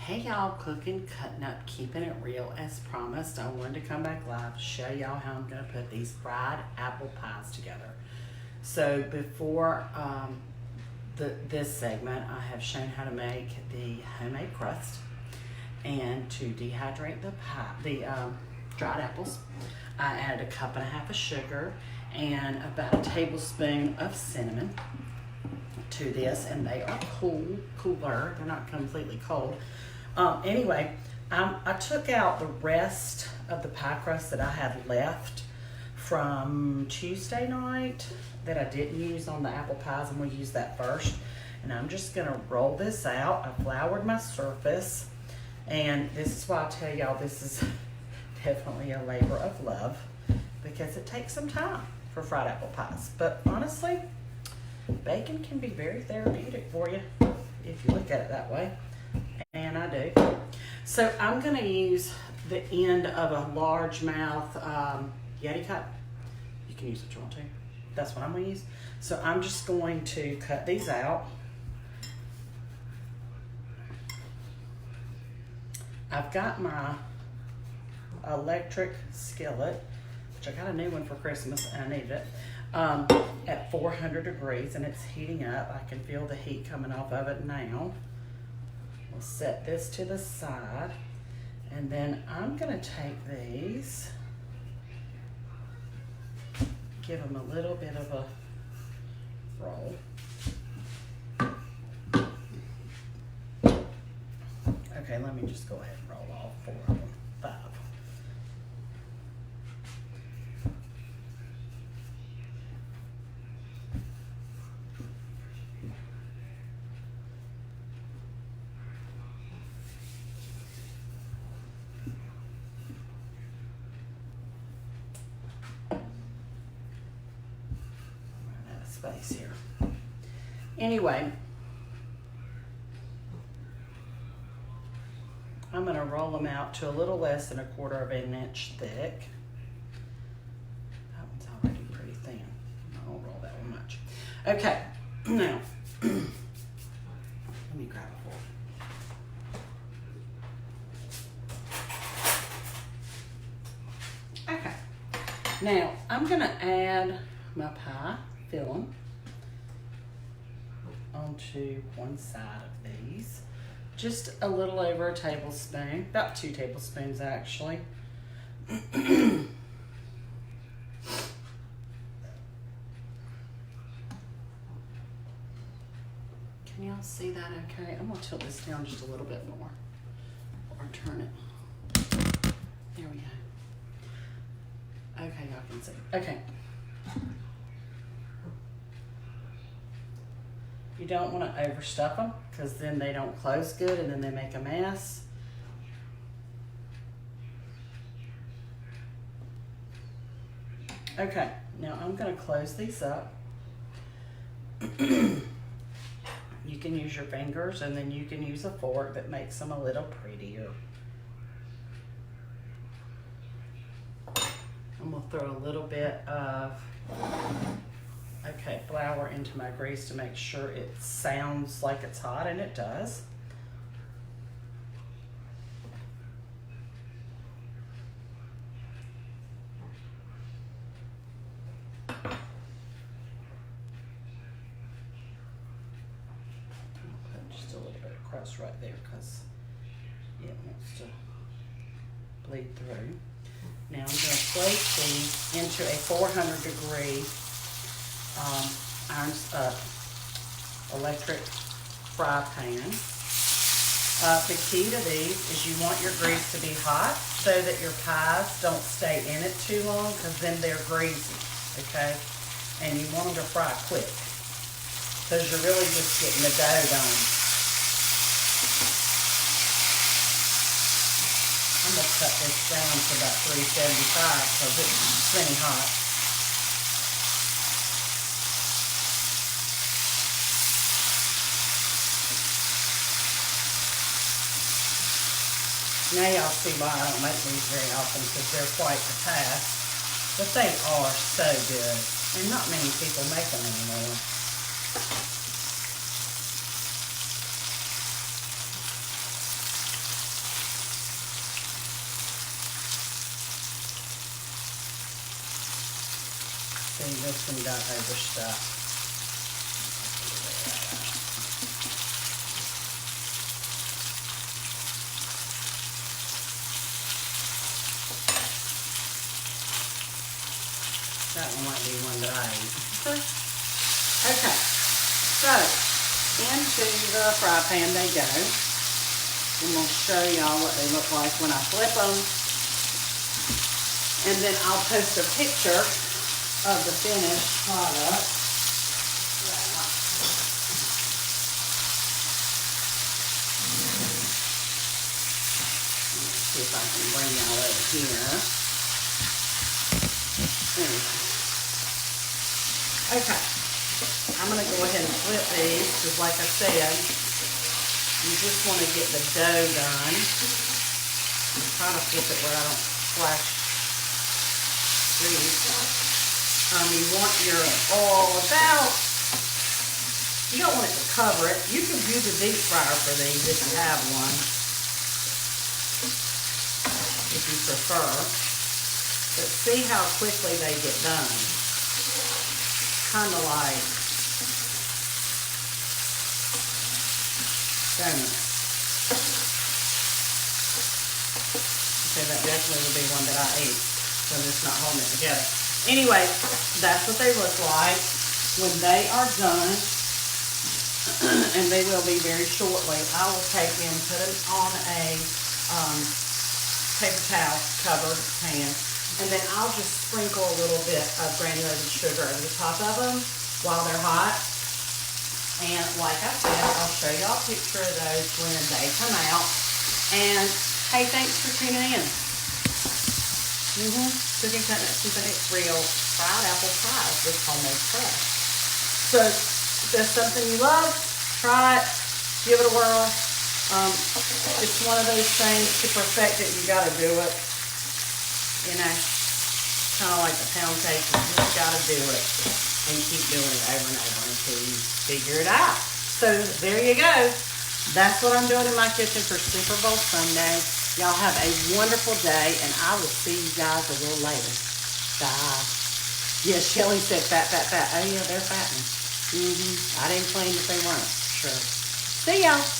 Hey y'all, cooking, cutting up, keeping it real as promised. I wanted to come back live to show y'all how I'm going to put these fried apple pies together. So before this segment, I have shown how to make the homemade crust and to dehydrate the dried apples. I added 1.5 cups of sugar and about a tablespoon of cinnamon to this, and they are cooler. They're not completely cold. Anyway, I took out the rest of the pie crust that I had left from Tuesday night that I didn't use on the apple pies. I'm going to use that first. And I'm just going to roll this out. I floured my surface. And this is why I tell y'all this is definitely a labor of love, because it takes some time for fried apple pies. But honestly, bacon can be very therapeutic for you if you look at it that way. And I do. So I'm going to use the end of a largemouth Yeti cup. You can use what you want to. That's what I'm going to use. So I'm just going to cut these out. I've got my electric skillet, which I got a new one for Christmas and I needed it, at 400 degrees, and it's heating up. I can feel the heat coming off of it now. We'll set this to the side, and then I'm going to take these, give them a little bit of a roll. Okay, let me just go ahead and roll all 4 of them, 5. Space here. Anyway, I'm going to roll them out to a little less than 1/4 of an inch thick. That one's already pretty thin. I won't roll that one much. Okay, now let me grab a fork. Okay, now I'm going to add my pie filling onto one side of these. Just a little over a tablespoon, about 2 tablespoons actually. Can y'all see that okay? I'm gonna tilt this down just a little bit more, or turn it. There we go. Okay, y'all can see. Okay. You don't want to overstuff them, because then they don't close good and then they make a mess. Okay, now I'm going to close these up. You can use your fingers, and then you can use a fork that makes them a little prettier. I'm going to throw a little bit of flour into my grease to make sure it sounds like it's hot, and it does. I'll put just a little bit of crust right there because it wants to bleed through. Now I'm going to place these into a 400 degree electric fry pan. The key to these is you want your grease to be hot so that your pies don't stay in it too long, because then they're greasy, okay? And you want them to fry quick, because you're really just getting the dough done. I'm going to cut this down to about 375 because it's plenty hot. Now y'all see why I don't make these very often, because they're quite a task, but they are so good, and not many people make them anymore. See, this one got overstuffed. That one might be one that I eat. Okay, so into the fry pan they go. I'm going to show y'all what they look like when I flip them. And then I'll post a picture of the finished product. Let's see if I can bring y'all over here. Okay, I'm going to go ahead and flip these because like I said, you just want to get the dough done. I'm trying to flip it where I don't splash grease. You want your oil about, you don't want it to cover it. You can use a deep fryer for these if you have one, if you prefer. But see how quickly they get done. Kind of like donuts. Okay, that definitely will be one that I eat. So I'm just not holding it together. Anyway, that's what they look like when they are done. And they will be very shortly. I will take them, put them on a paper towel covered pan. And then I'll just sprinkle a little bit of granulated sugar over the top of them while they're hot. And like I said, I'll show y'all a picture of those when they come out. And hey, thanks for tuning in. Cooking Coconuts, keeping it real. Fried apple pies with homemade crust. So if that's something you love, try it. Give it a whirl. It's one of those things, to perfect it, you got to do it. You know, kind of like the pound cake, you just got to do it and keep doing it over and over until you figure it out. So there you go. That's what I'm doing in my kitchen for Super Bowl Sunday. Y'all have a wonderful day, and I will see you guys a little later. Bye. Yeah, Shelly said fat, fat, fat. Oh yeah, they're fattening. I didn't claim that they weren't. Sure. See y'all.